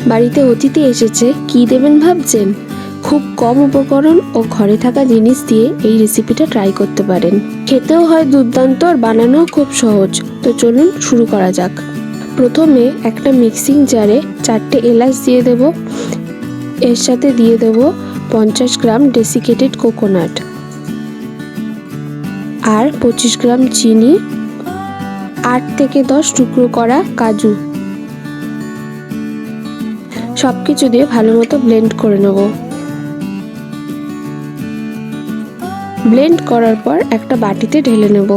বাড়িতে অতিথি এসেছে, কি দেবেন ভাবছেন? খুব কম উপকরণ ও ঘরে থাকা জিনিস দিয়ে এই রেসিপিটা ট্রাই করতে পারেন। খেতেও হয় দুর্দান্ত আর বানানোও খুব সহজ। তো চলুন শুরু করা যাক। প্রথমে একটা মিক্সিং জারে 4টে এলাচ দিয়ে দেব। এর সাথে দিয়ে দেব 50 গ্রাম ডেসিকেটেড কোকোনাট আর 25 গ্রাম চিনি, 8 থেকে 10 টুকরো করা কাজু। সবকিছু দিয়ে ভালো মতো ব্লেন্ড করে নেব। ব্লেন্ড করার পর একটা বাটিতে ঢেলে নেব।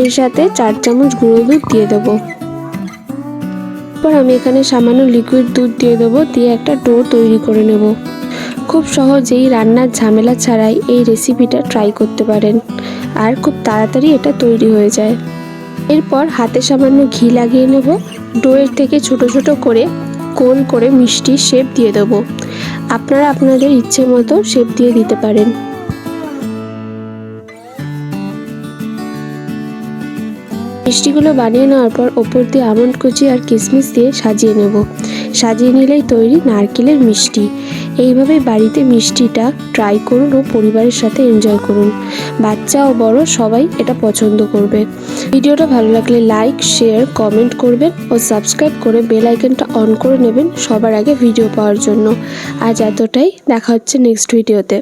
এর সাথে 4 চামচ গুঁড়ো দুধ দিয়ে দেব। এরপর আমি এখানে সামান্য লিকুইড দুধ দিয়ে দেবো, দিয়ে একটা ডো তৈরি করে নেব। খুব সহজেই রান্নার ঝামেলা ছাড়াই এই রেসিপিটা ট্রাই করতে পারেন, আর খুব তাড়াতাড়ি এটা তৈরি হয়ে যায়। এরপর হাতে সামান্য ঘি লাগিয়ে নেব। ডোয়ের থেকে ছোট ছোট করে গোল করে মিষ্টির শেপ দিয়ে দেব। আপনারা আপনাদের ইচ্ছে মতো শেপ দিয়ে দিতে পারেন। মিষ্টিগুলো বানিয়ে নেওয়ার পর ওপর দিয়ে আমন্ড কুচি আর কিশমিশ দিয়ে সাজিয়ে নেব। সাজিয়ে নিলেই তৈরি নারকেলের মিষ্টি। এইভাবেই বাড়িতে মিষ্টিটা ট্রাই করুন ও পরিবারের সাথে এনজয় করুন। বাচ্চা ও বড় সবাই এটা পছন্দ করবে। ভিডিওটা ভালো লাগলে লাইক, শেয়ার, কমেন্ট করবেন ও সাবস্ক্রাইব করে বেল আইকনটা অন করে নেবেন সবার আগে ভিডিও পাওয়ার জন্য। আজ এতটাই, দেখা হচ্ছে নেক্সট ভিডিওতে।